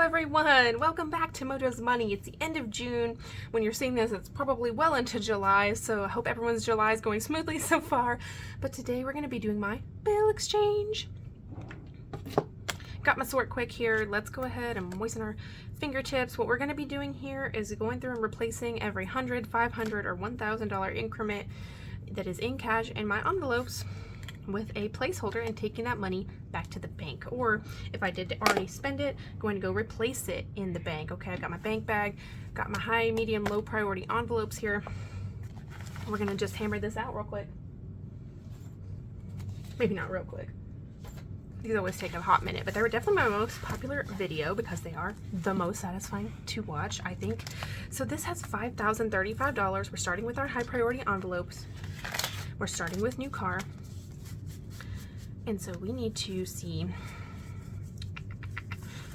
everyone! Welcome back to Mojo's Money. It's the end of June. When you're seeing this, it's probably well into July, so I hope everyone's July is going smoothly so far. But today we're going to be doing my bill exchange. Got my sort quick here. Let's go ahead and moisten our fingertips. What we're going to be doing here is going through and replacing every $100, $500, or $1,000 increment that is in cash in my envelopes with a placeholder and taking that money back to the bank. Or if I did already spend it, going to go replace it in the bank. Okay, I've got my bank bag, got my high, medium, low priority envelopes here. We're gonna just hammer this out real quick. Maybe not real quick. These always take a hot minute, but they were definitely my most popular video because they are the most satisfying to watch, I think. So this has $5,035. We're starting with our high priority envelopes. We're starting with new car. And so we need to see,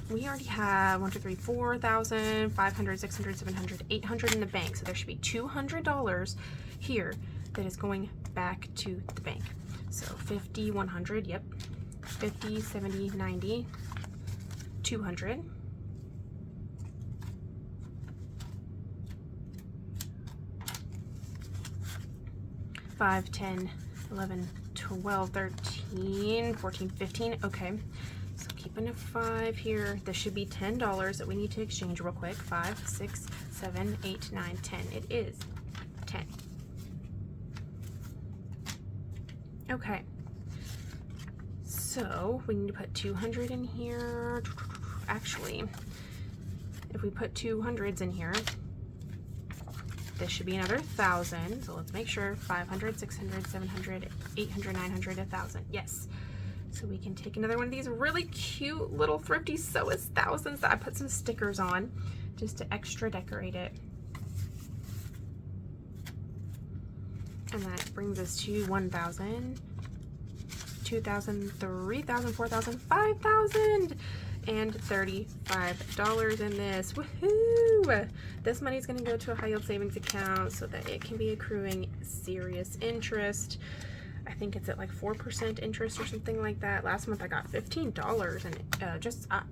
we already have 1, 2, 3, 4,000, 500, 600, 700, 800 in the bank. So there should be $200 here that is going back to the bank. So 50, 100, yep. 50, 70, 90, 200. $5, 10, 11, 12, 13, 14, 15. Okay, so keeping a 5 here. This should be $10 that we need to exchange real quick. 5, 6, 7, 8, 9, 10. It is 10. Okay, so we need to put 200 in here. Actually, if we put 200s in here, this should be another 1,000. So let's make sure 500, 600, 700, 800, 900, 1,000. Yes. So we can take another one of these really cute little thrifty sew as thousands that I put some stickers on just to extra decorate it. And that brings us to 1,000, 2,000, 3,000, 4,000, 5,000. And $35 in this. Woohoo! This money is going to go to a high yield savings account so that it can be accruing serious interest. I think it's at like 4% interest or something like that. Last month I got $15 and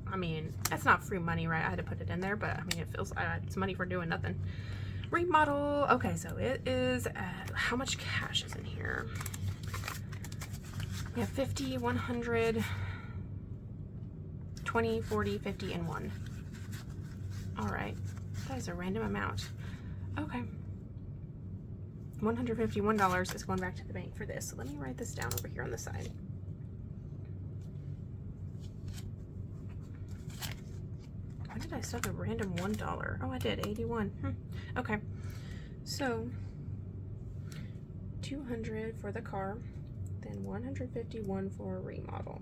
I mean, that's not free money, right? I had to put it in there, but I mean, it feels it's money for doing nothing. Remodel. Okay, so it is how much cash is in here? We have 50, 100, 20, 40, 50, and 1. All right, that is a random amount. Okay, $151 is going back to the bank for this. So let me write this down over here on the side. Why did I stuff a random $1? Oh, I did, 81. Okay, so 200 for the car, then 151 for a remodel.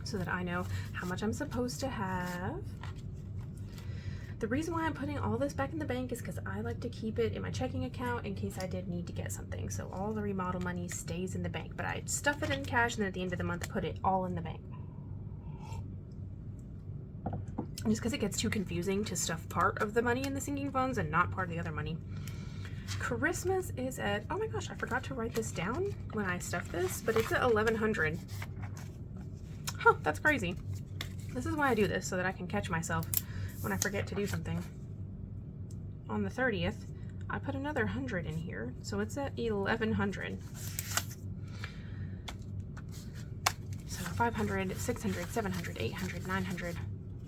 So that I know how much I'm supposed to have. The reason why I'm putting all this back in the bank is because I like to keep it in my checking account in case I did need to get something. So all the remodel money stays in the bank, but I stuff it in cash and then at the end of the month put it all in the bank. Just because it gets too confusing to stuff part of the money in the sinking funds and not part of the other money. Christmas is at, oh my gosh, I forgot to write this down when I stuffed this, but it's at 1,100. Huh, that's crazy. This is why I do this, so that I can catch myself when I forget to do something. On the 30th, I put another 100 in here, so it's at 1,100. So 500, 600, 700, 800, 900,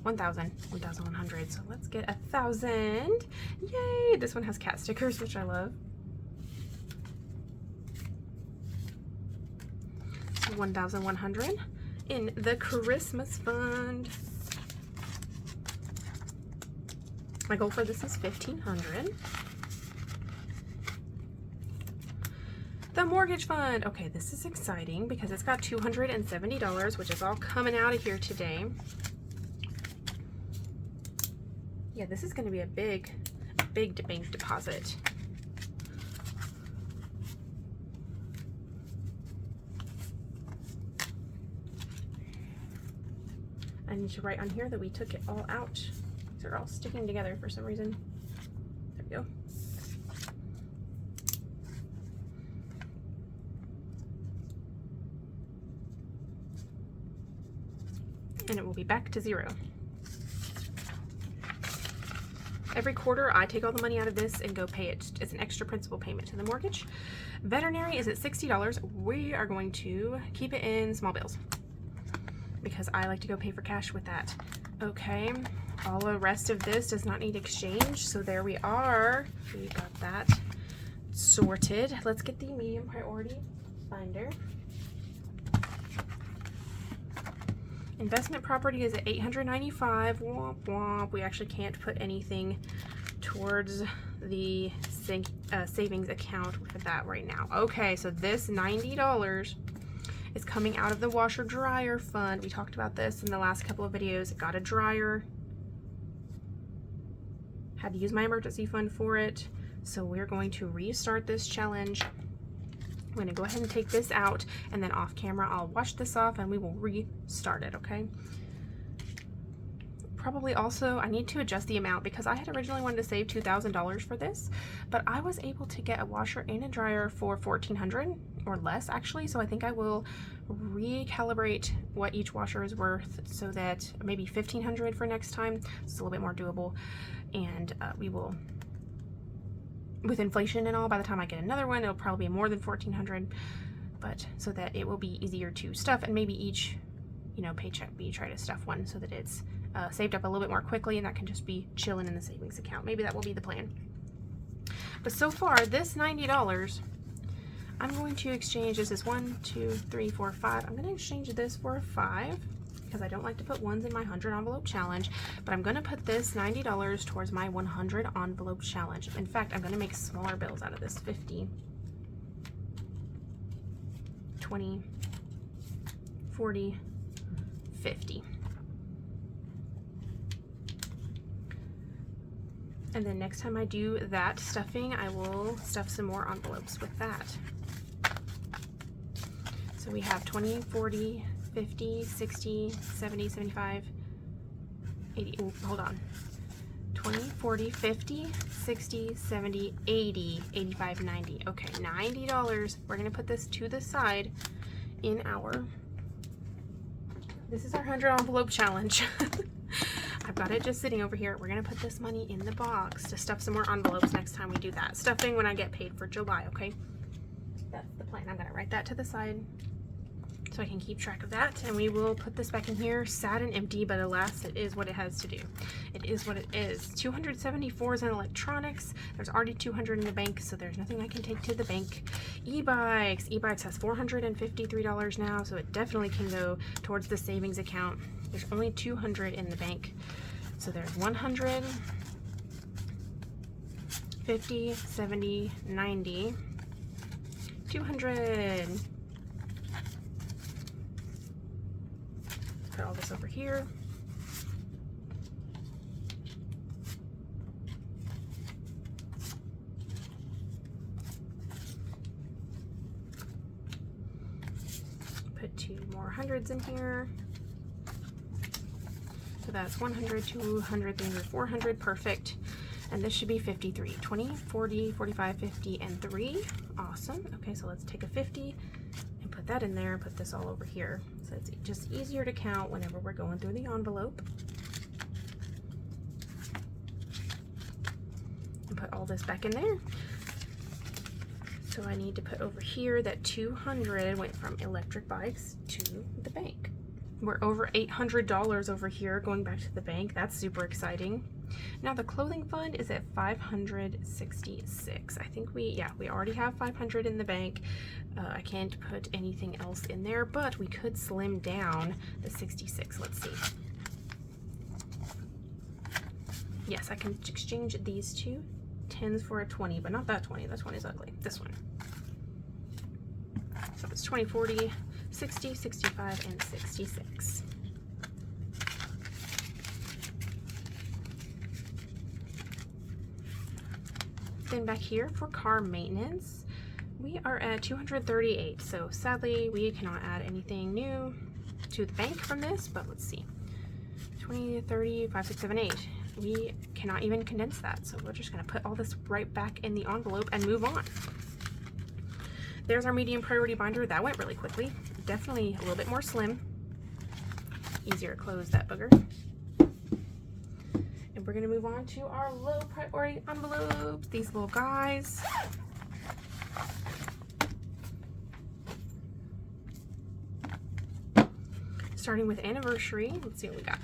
1,000, 1,100. So let's get 1,000. Yay! This one has cat stickers, which I love. So 1,100. In the Christmas fund. My goal for this is 1,500. The mortgage fund. Okay, this is exciting because it's got $270, which is all coming out of here today. Yeah, this is going to be a big bank deposit. I need to write on here that we took it all out. These are all sticking together for some reason. There we go. and it will be back to 0. Every quarter, I take all the money out of this and go pay it as an extra principal payment to the mortgage. Veterinary is at $60. We are going to keep it in small bills because I like to go pay for cash with that. Okay, all the rest of this does not need exchange, so there we are. We got that sorted. Let's get the medium priority binder. Investment property is at $895. Womp womp. We actually can't put anything towards the savings account for that right now. Okay, so this $90 is coming out of the washer dryer fund. We talked about this in the last couple of videos. Got a dryer. Had to use my emergency fund for it. So we're going to restart this challenge. I'm going to go ahead and take this out, and then off camera I'll wash this off and we will restart it, okay? Probably also I need to adjust the amount because I had originally wanted to save $2,000 for this, but I was able to get a washer and a dryer for $1,400 or less actually, so I think I will recalibrate what each washer is worth so that maybe $1,500 for next time. It's a little bit more doable, and we will, with inflation and all, by the time I get another one, it'll probably be more than $1,400, but so that it will be easier to stuff, and maybe each, you know, paycheck we try to stuff one so that it's saved up a little bit more quickly, and that can just be chilling in the savings account. Maybe that will be the plan. But so far, this $90, I'm going to exchange, this is 1, 2, 3, 4, 5. I'm going to exchange this for a 5 because I don't like to put ones in my 100 envelope challenge, but I'm going to put this $90 towards my 100 envelope challenge. In fact, I'm going to make smaller bills out of this. 50, 20, 40, 50. And then next time I do that stuffing, I will stuff some more envelopes with that. So we have 20, 40, 50, 60, 70, 75, 80, ooh, hold on. 20, 40, 50, 60, 70, 80, 85, 90. Okay, $90. We're gonna put this to the side in our, this is our 100 envelope challenge. I've got it just sitting over here. We're gonna put this money in the box to stuff some more envelopes next time we do that. Stuffing when I get paid for July, okay? That's the plan. I'm gonna write that to the side so I can keep track of that, and we will put this back in here, sad and empty, but alas, it is what it has to do. It is what it is. 274 is in electronics. There's already 200 in the bank, so there's nothing I can take to the bank. E-bikes. E-bikes has $453 now, so it definitely can go towards the savings account. There's only 200 in the bank, so there's 100, 50, 70, 90, 200. Put all this over here. Put 2 more hundreds in here. So that's 100, 200, 300, 400, perfect. And this should be 53, 20, 40, 45, 50, and 3. Awesome. Okay, so let's take a 50 and put that in there and put this all over here. So it's just easier to count whenever we're going through the envelope. And put all this back in there. So I need to put over here that 200 went from electric bikes to the bank. We're over $800 over here going back to the bank. That's super exciting. Now the clothing fund is at 566. I think we already have 500 in the bank. I can't put anything else in there, but we could slim down the 66. Let's see. Yes, I can exchange these two 10s for a 20, but not that 20. That 20 is ugly. This one. So it's 20, 40, 60, 65, and 66. Then back here for car maintenance, we are at 238. So sadly, we cannot add anything new to the bank from this, but let's see. 20, 30, 5, 6, 7, 8. We cannot even condense that. So we're just gonna put all this right back in the envelope and move on. There's our medium priority binder. That went really quickly. Definitely a little bit more slim. easier to close that booger. And we're gonna move on to our low priority envelopes, these little guys. Starting with anniversary, let's see what we got.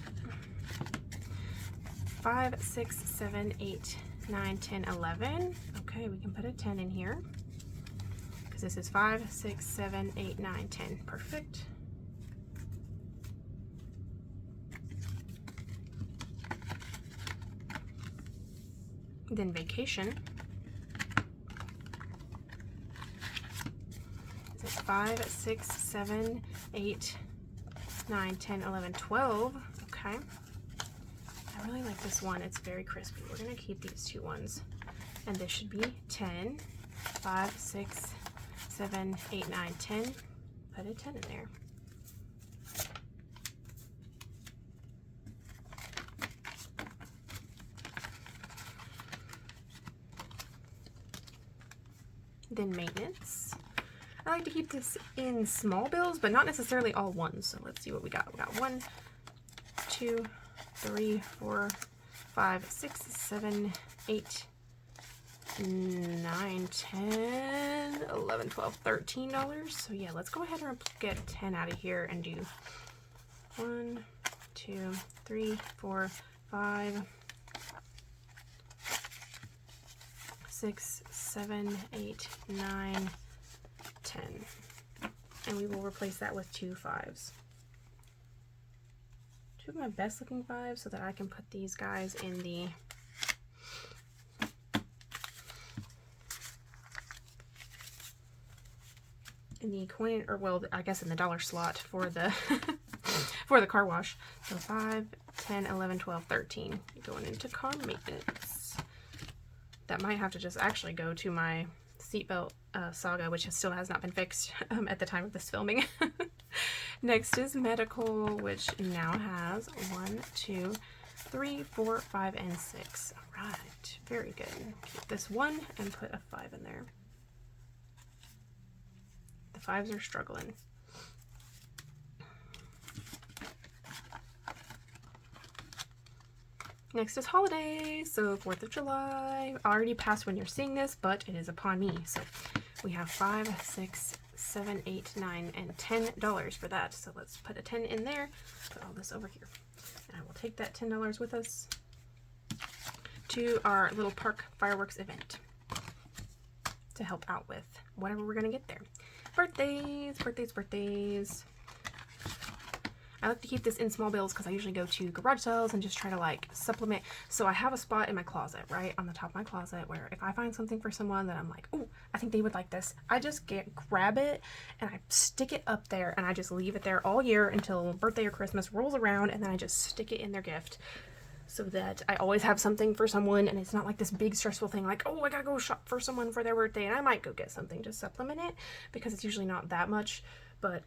5, 6, 7, 8, 9, 10, 11. Okay, we can put a 10 in here because this is 5, 6, 7, 8, 9, 10. Perfect. Then vacation. This is 5, 6, 7, 8, 9, 10, 11, 12. Okay. I really like this one. It's very crispy. We're going to keep these two ones. And this should be 10. 5, 6, 7, 8, 9, 10. Put a 10 in there. Then maintenance. I like to keep this in small bills, but not necessarily all ones. So let's see what we got. We got 1, 2, 3, 4, 5, 6, 7, 8, 9, 10, 11, 12, $13. So yeah, let's go ahead and get 10 out of here and do 1, 2, 3, 4, 5, 6, 7, 8, 9, 10. And we will replace that with 2 5s. 2 of my best looking 5s so that I can put these guys in the coin, or well, I guess in the dollar slot for the for the car wash. So 5, 10, 11, 12, 13 going into car maintenance. That might have to just actually go to my seatbelt saga, which still has not been fixed at the time of this filming. Next is medical, which now has 1, 2, 3, 4, 5, and 6. All right, very good. Keep this 1 and put a 5 in there. The 5s are struggling. Next is holidays, so 4th of July. Already passed when you're seeing this, but it is upon me. So we have 5, 6, 7, 8, 9, and $10 for that. So let's put a 10 in there, put all this over here. And I will take that $10 with us to our little park fireworks event to help out with whatever we're gonna get there. Birthdays, birthdays, birthdays. I like to keep this in small bills because I usually go to garage sales and just try to like supplement. So I have a spot in my closet, right on the top of my closet, where if I find something for someone that I'm like, oh, I think they would like this, I just grab it and I stick it up there and I just leave it there all year until birthday or Christmas rolls around, and then I just stick it in their gift so that I always have something for someone, and it's not like this big stressful thing like, oh, I gotta go shop for someone for their birthday, and I might go get something to supplement it because it's usually not that much, but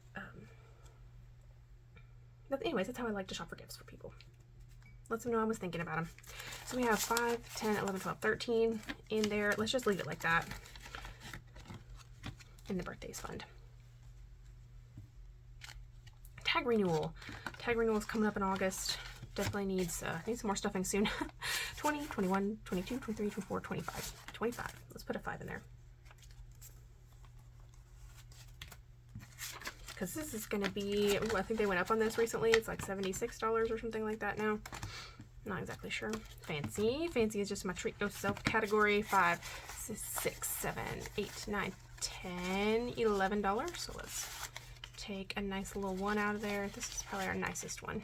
anyways, that's how I like to shop for gifts for people. Let them know I was thinking about them. So we have 5, 10, 11, 12, 13 in there. Let's just leave it like that in the birthdays fund. Tag renewal. Tag renewal is coming up in August. Definitely needs some more stuffing soon. 20, 21, 22, 23, 24, 25. 25. Let's put a 5 in there. Because this is going to be, ooh, I think they went up on this recently. It's like $76 or something like that now. Not exactly sure. Fancy. Fancy is just my treat yourself category. 5, 6, 7, 8, 9, 10, $11. So let's take a nice little 1 out of there. This is probably our nicest one.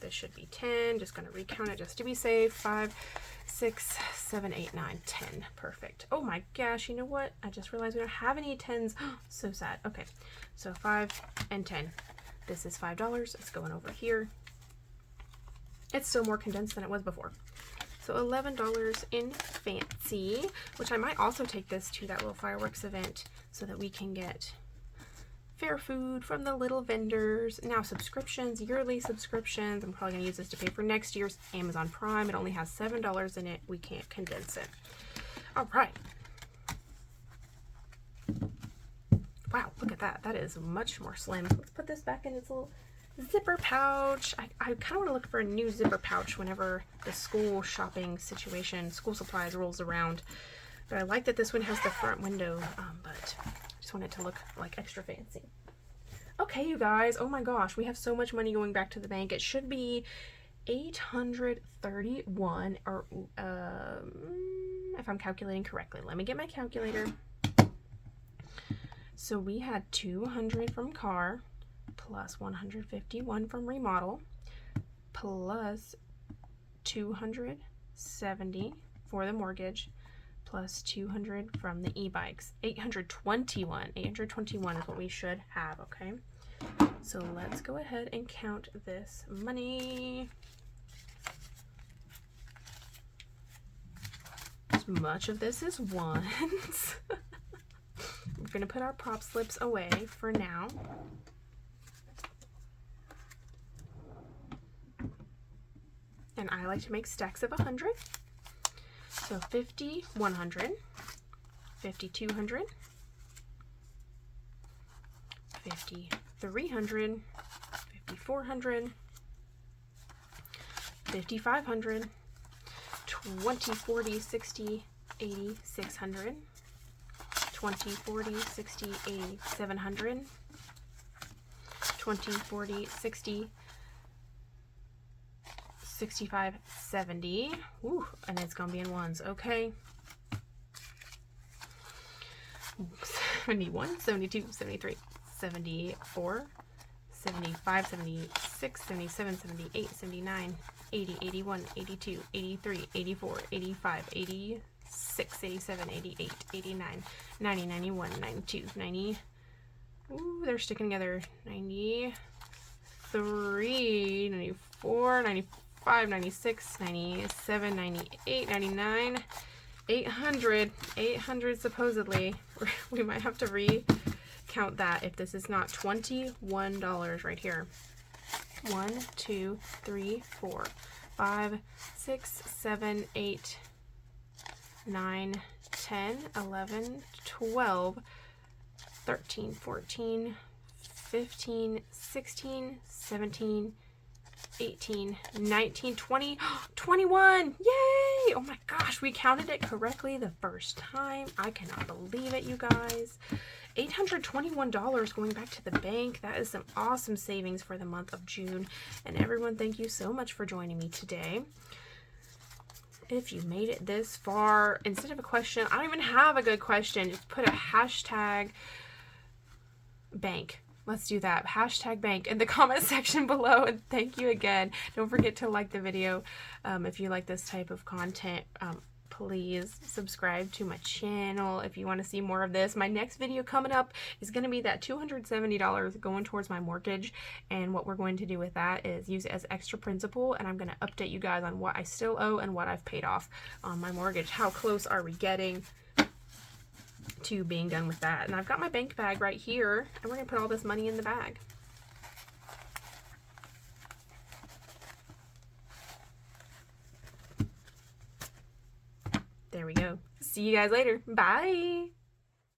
This should be 10. Just going to recount it just to be safe. 5, 6, 7, 8, 9, 10. Perfect. Oh my gosh, you know what? I just realized we don't have any 10s. So sad. Okay, so 5 and 10. This is $5. It's going over here. It's still more condensed than it was before. So $11 in fancy, which I might also take this to that little fireworks event so that we can get fair food from the little vendors. Now subscriptions, yearly subscriptions. I'm probably gonna use this to pay for next year's Amazon Prime. It only has $7 in it. We can't condense it. All right. Wow, look at that. That is much more slim. Let's put this back in its little zipper pouch. I kind of want to look for a new zipper pouch whenever the school shopping situation, school supplies rolls around. But I like that this one has the front window, but I just want it to look like extra fancy. Okay, you guys, oh my gosh, we have so much money going back to the bank. It should be 831, or if I'm calculating correctly. Let me get my calculator. So we had 200 from car, plus 151 from remodel, plus 270 for the mortgage, plus 200 from the e-bikes. 821 is what we should have. Okay, so let's go ahead and count this money. As much of this as ones. We're gonna put our prop slips away for now. And I like to make stacks of 100. So 50, 100, 50, 200, 50, 300, 50, 400, 50, 500, 20, 40, 60, 80, 600, 20, 40, 60, 80, 700, 20, 40, 60, 65, 70. Ooh, and it's gonna be in ones. Okay. 71, 72, 73, 74, 75, 76, 77, 78, 79, 80, 81, 82, 83, 84, 85, 86, 87, 88, 89, 90, 91, 92, 90. Ooh, they're sticking together. 93, 94, 95, 96, 97, 98, 99, 800, 800 supposedly. We might have to recount that if this is not $21 right here. 1, 2, 3, 4, 5, 6, 7, 8, 9, 10, 11, 12, 13, 14, 15, 16, 17, 18, 19, 20, 21! Yay! Oh my gosh, we counted it correctly the first time. I cannot believe it, you guys. $821 going back to the bank. That is some awesome savings for the month of June. And everyone, thank you so much for joining me today. If you made it this far, instead of a question, I don't even have a good question. Just put a hashtag bank. Let's do that. Hashtag bank in the comment section below. And thank you again. Don't forget to like the video. If you like this type of content, please subscribe to my channel if you want to see more of this. My next video coming up is going to be that $270 going towards my mortgage, and what we're going to do with that is use it as extra principal, and I'm going to update you guys on what I still owe and what I've paid off on my mortgage. How close are we getting to being done with that? And I've got my bank bag right here, and we're going to put all this money in the bag. There we go. See you guys later. Bye.